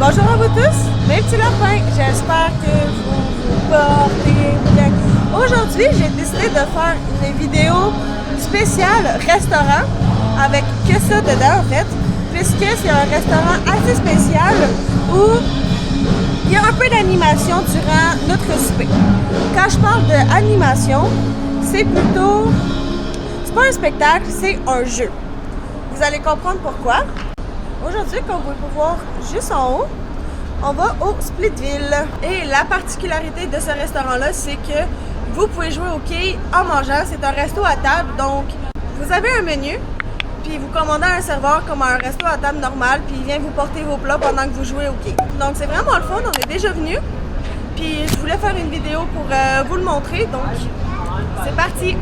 Bonjour à vous tous, mes petits lapins, j'espère que vous vous portez bien. Aujourd'hui, j'ai décidé de faire une vidéo spéciale restaurant avec que ça dedans en fait, puisque c'est un restaurant assez spécial où il y a un peu d'animation durant notre souper. Quand je parle d'animation, c'est plutôt, c'est pas un spectacle, c'est un jeu. Vous allez comprendre pourquoi. Aujourd'hui, comme vous pouvez voir juste en haut, on va au Splitville. Et la particularité de ce restaurant-là, c'est que vous pouvez jouer au quai en mangeant. C'est un resto à table, donc vous avez un menu, puis vous commandez à un serveur comme un resto à table normal, puis il vient vous porter vos plats pendant que vous jouez au quai. Donc c'est vraiment le fun, on est déjà venu. Puis je voulais faire une vidéo pour vous le montrer, donc c'est parti!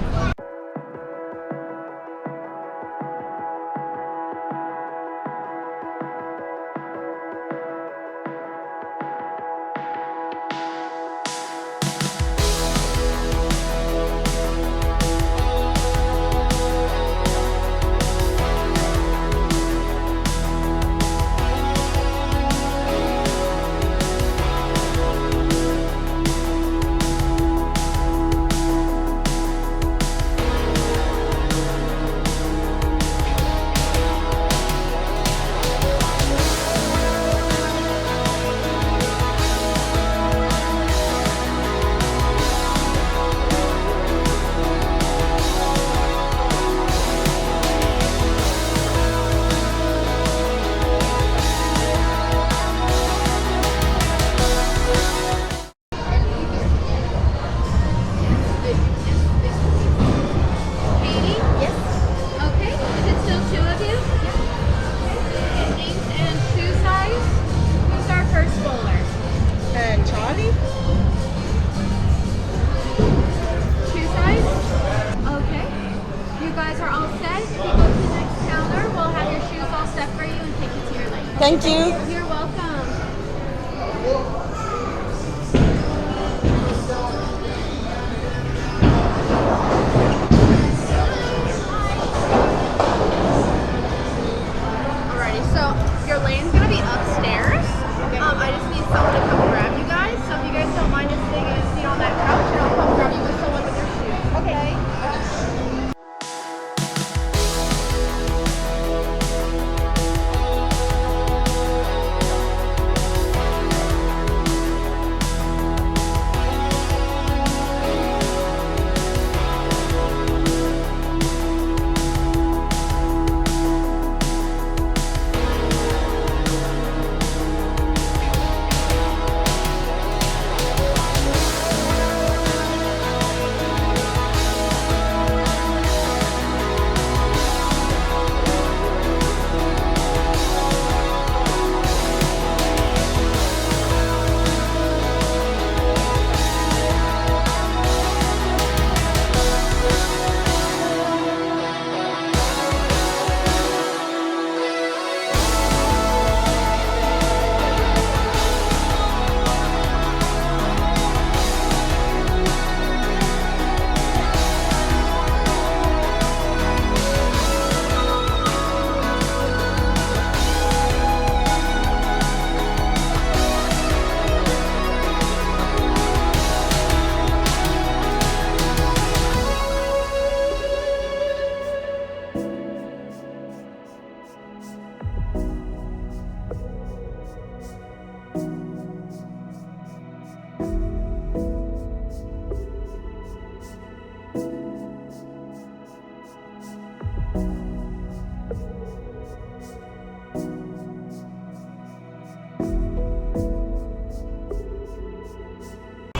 Thank you. You're welcome. Alrighty, so your lane's gonna be upstairs. Okay. I just need someone to come grab you guys. So if you guys don't mind just sitting in a seat on that couch, and I'll come grab you with someone with your shoes. Okay.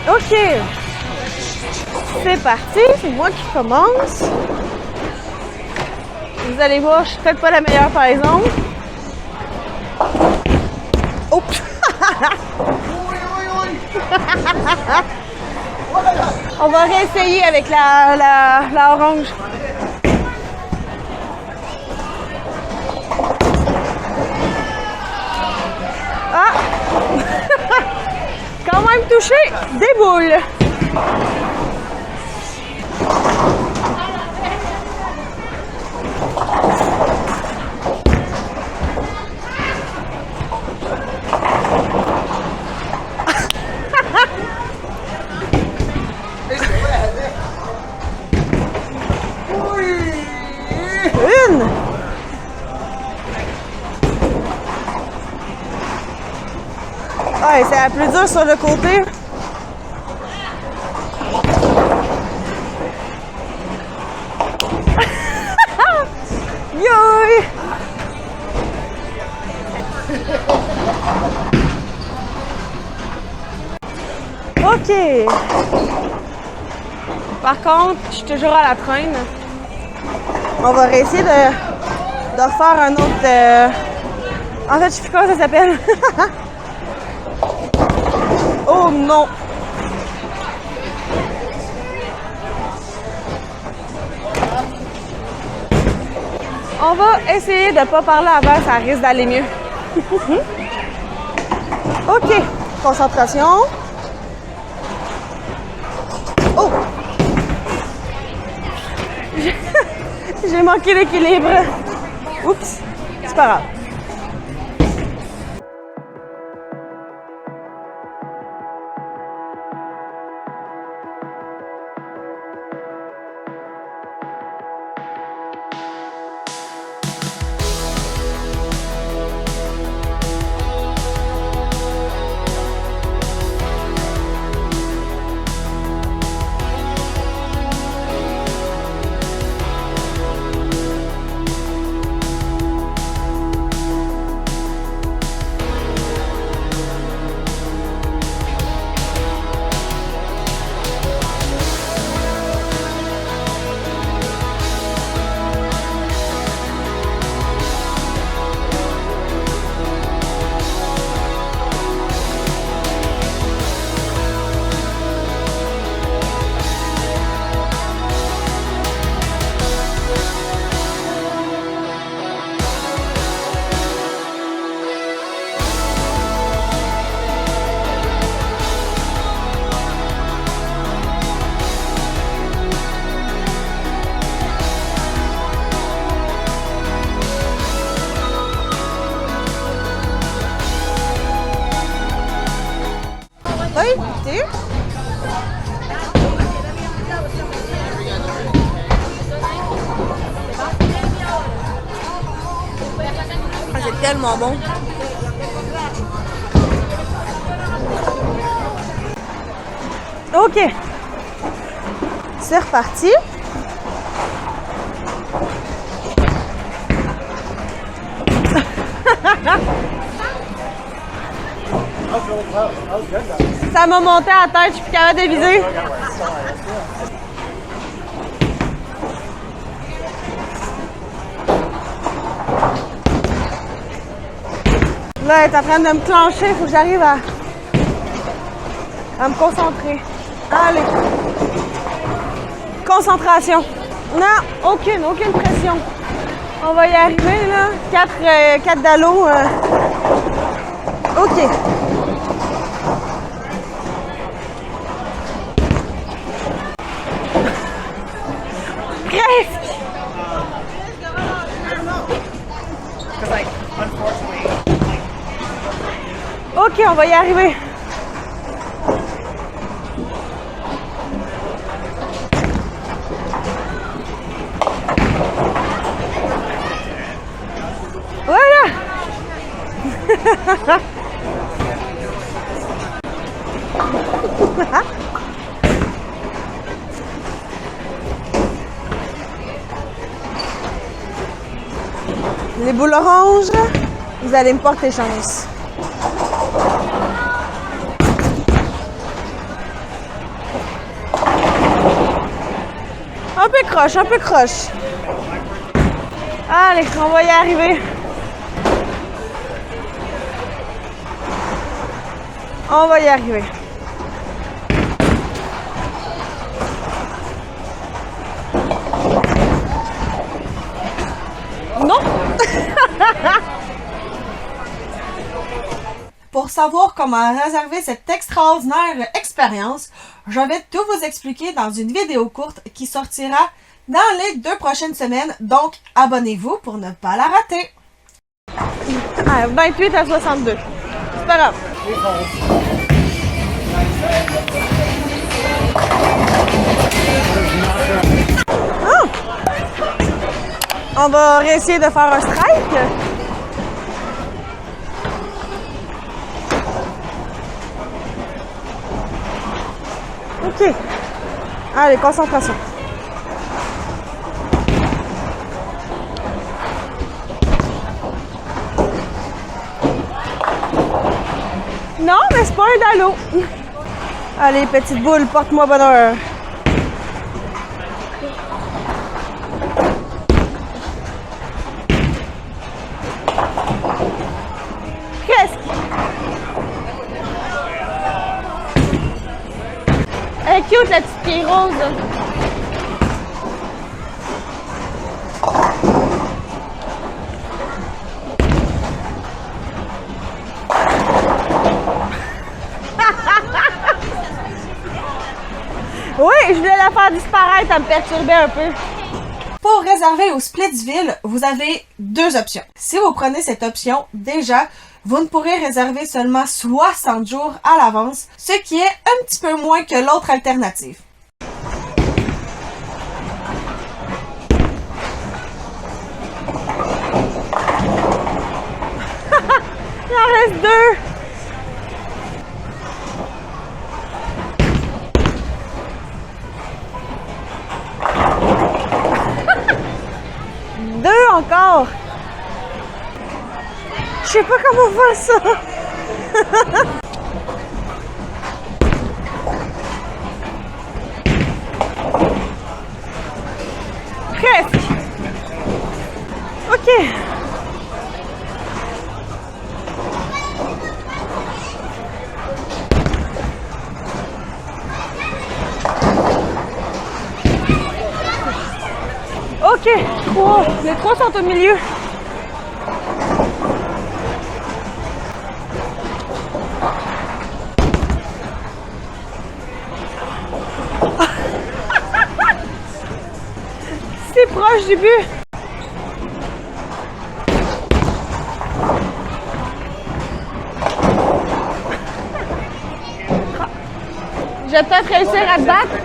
Ok, c'est parti, c'est moi qui commence. Vous allez voir, je suis peut-être pas la meilleure par exemple. Oups! On va réessayer avec la orange. Ah! Quand même touché des boules. Ouais, c'est la plus dure sur le côté. Yoï! OK. Par contre, je suis toujours à la traîne. On va essayer de refaire un autre... En fait, je sais plus comment ça s'appelle. Oh non! On va essayer de ne pas parler avant, ça risque d'aller mieux. OK. Concentration. Oh! J'ai manqué l'équilibre. Oups! C'est pas grave. Oui, écoutez. Ah, c'est tellement bon. OK. C'est reparti. Ça m'a monté à la tête, je suis plus capable de viser. Là, elle est en train de me clencher, il faut que j'arrive à me concentrer. Allez. Concentration. Non, aucune pression. On va y arriver, là. 4 dallos. OK. Presque. OK, on va y arriver. Voilà. Les boules oranges, vous allez me porter chance. Un peu croche, un peu croche. Allez, on va y arriver. On va y arriver. Non! Pour savoir comment réserver cette extraordinaire expérience, je vais tout vous expliquer dans une vidéo courte qui sortira dans les 2 prochaines semaines. Donc, abonnez-vous pour ne pas la rater. 28 à 62. C'est pas grave. Oh! On va essayer de faire un strike. OK. Allez, concentration. Non, mais c'est pas un dallo. Allez, petite boule, porte-moi bonheur. Presque. Elle est cute, la petite fille rose. Oui, je voulais la faire disparaître, ça me perturbait un peu. Pour réserver au Splitsville, vous avez deux options. Si vous prenez cette option, déjà, vous ne pourrez réserver seulement 60 jours à l'avance, ce qui est un petit peu moins que l'autre alternative. Il en reste deux. Deux encore. Je sais pas comment faire ça. Presque. OK. OK. 3. Les trois sont au milieu. C'est proche du but. Je vais peut-être réussir à te battre.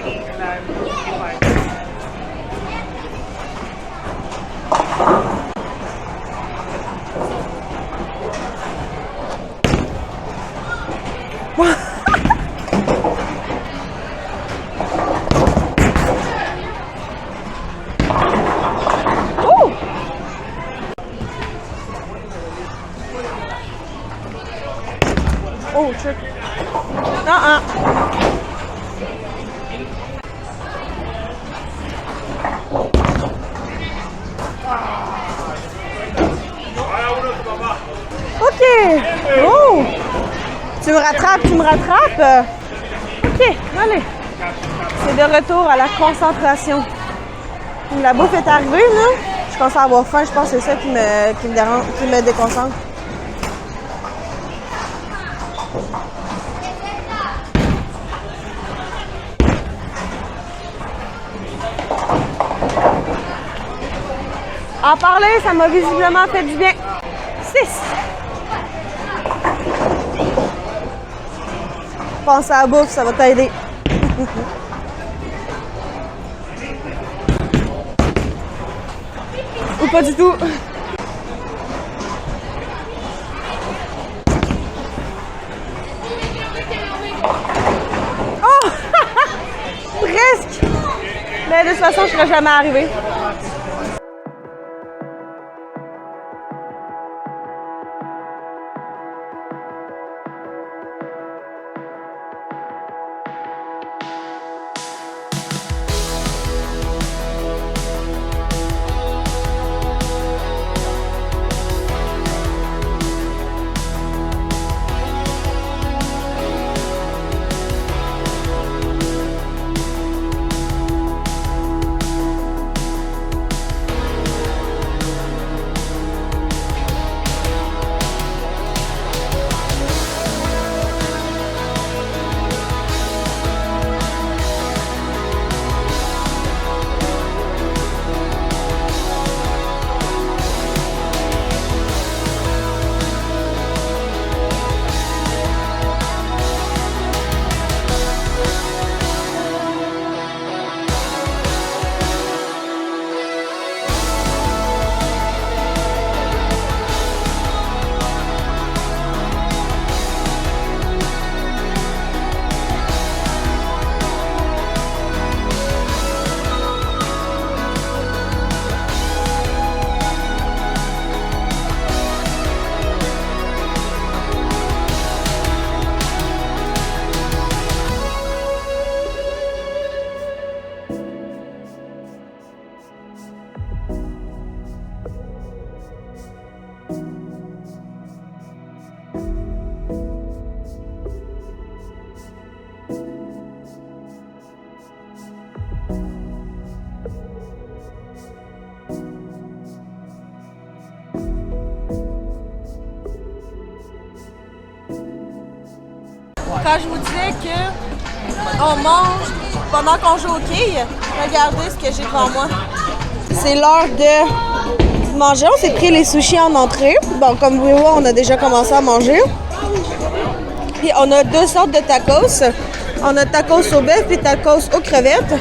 Oh, trick. OK. Oh. Tu me rattrapes, tu me rattrapes. OK, allez. C'est de retour à la concentration. La bouffe est arrivée, là. Je commence à avoir faim, je pense que c'est ça qui me dérange, qui me déconcentre. En parler, ça m'a visiblement fait du bien. 6. Pense à la bouffe, ça va t'aider. Ou pas du tout. Oh! Presque! Mais de toute façon, je ne serais jamais arrivée. quand je vous disais qu'on mange pendant qu'on joue au quilles, regardez ce que j'ai devant moi. C'est l'heure de manger. On s'est pris les sushis en entrée. Bon, comme vous pouvez voir, on a déjà commencé à manger. Puis on a deux sortes de tacos. On a tacos au bœuf et tacos aux crevettes.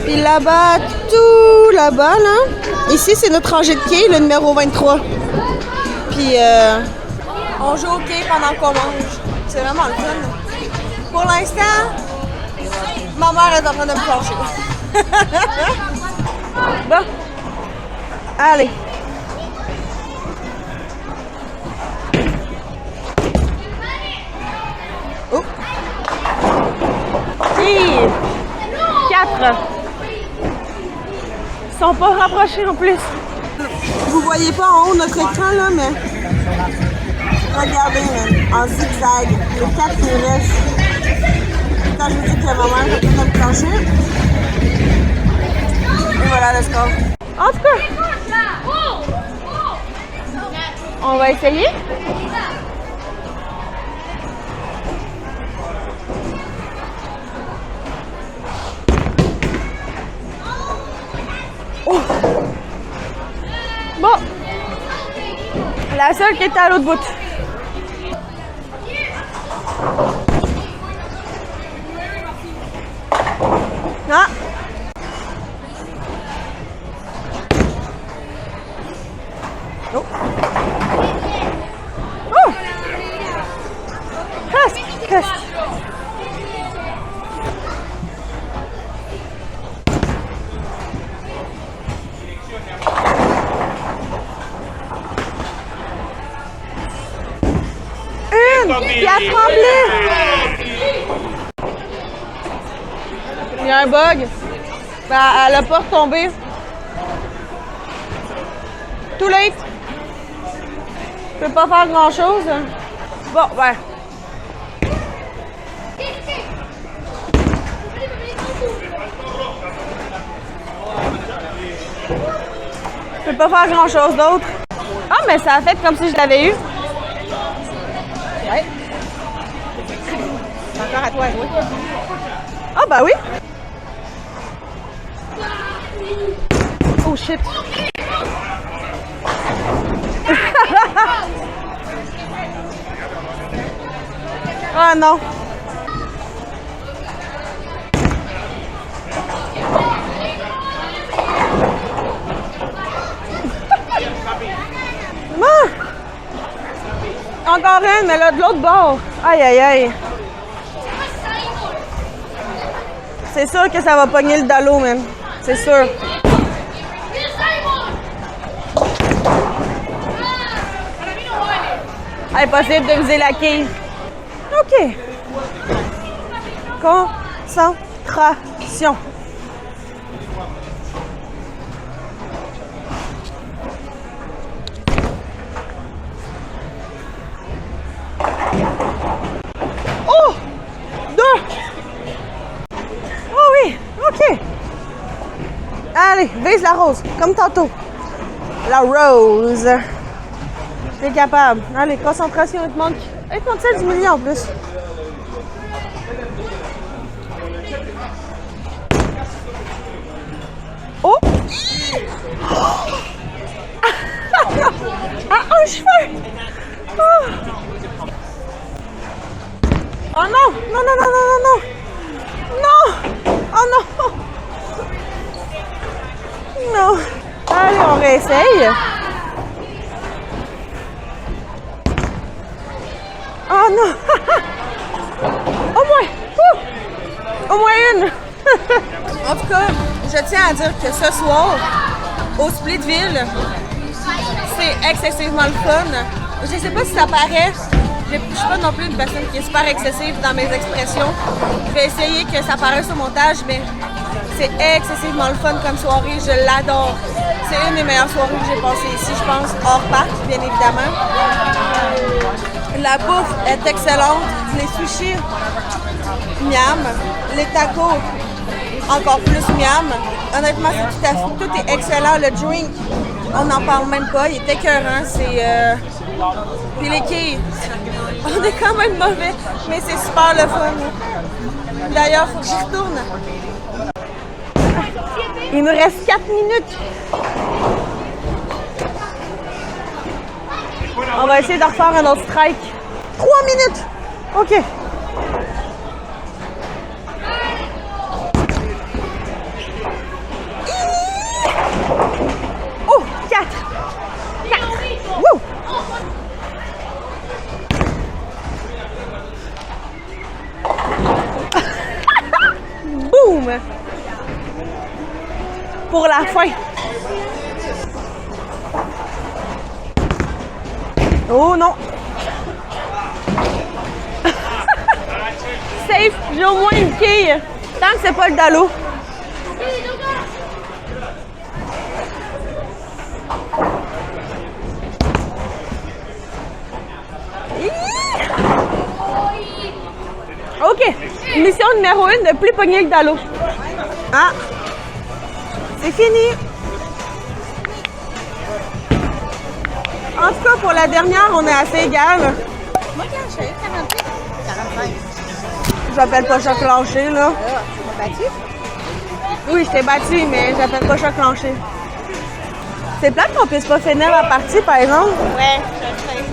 Puis là-bas, tout là-bas, là. Ici, c'est notre rangée de quilles, le numéro 23. Puis on joue au quilles pendant qu'on mange. C'est vraiment le fun. Pour l'instant, ma mère est en train de me plancher. Bon. Allez. Oh. 4. Ils sont pas rapprochés en plus. Vous voyez pas en haut notre écran là, mais regardez, en zigzag, les 4 qui restent. Quand je vous dis que ma mère est en train de me plancher. Et voilà le score. En tout cas, on va essayer. Oh. Bon, la seule qui est à l'autre bout. Ah. Oh. Oh. Presque. Qui a tremblé. Il y a un bug. Ben, elle a pas retombé. Too late. Je peux pas faire grand chose. Bon, ben. Je peux pas faire grand chose d'autre. Ah, mais ça a fait comme si je l'avais eu. Ouais. Encore à toi à jouer. Ah, bah oui. Oh shit. Ah non. Encore une, mais là de l'autre bord. Aïe aïe aïe. C'est sûr que ça va pogner le dallo, man. C'est sûr. Impossible de viser la quille. OK. Concentration. Oh! 2! Oh oui! OK. Allez, vise la rose, comme tantôt. La rose. T'es capable. Allez, concentration, il te manque celle du milieu en plus. Oh! Ah, un cheveu! Oh! Oh non! Non, non, non, non, non, non! Non! Oh non! Non! Allez, on réessaye. Oh non! Au moins! Au moins une! En tout cas, je tiens à dire que ce soir, au Splitville, c'est excessivement le fun. Je sais pas si ça paraît. Je suis pas non plus une personne qui est super excessive dans mes expressions. Je vais essayer que ça paraisse au montage, mais c'est excessivement le fun comme soirée. Je l'adore. C'est une des meilleures soirées que j'ai passées ici, je pense, hors parc, bien évidemment. La bouffe est excellente. Les sushis, miam. Les tacos, encore plus miam. Honnêtement, tout est excellent. Le drink, on n'en parle même pas. Il est écœurant. Puis les quilles. On est quand même mauvais, mais c'est super le fun. D'ailleurs, faut que j'y retourne. Il nous reste 4 minutes. On va essayer de refaire un autre strike. 3 minutes. OK. Oh, 4. 4. Wouh! Boum! Pour la fin. Oh non! Safe, j'ai au moins une quille. Tant que c'est pas le dallo. OK. Mission numéro 1, ne plus pogner le dallo. Ah! C'est fini! En tout cas, pour la dernière, on est assez égal. Moi, quand je suis 48, 45. J'appelle pas choc clenché, là. Tu m'as battu? Oui, je t'ai battu, mais j'appelle pas choc clenché. C'est plate qu'on puisse pas finir la partie, par exemple. Ouais, je sais.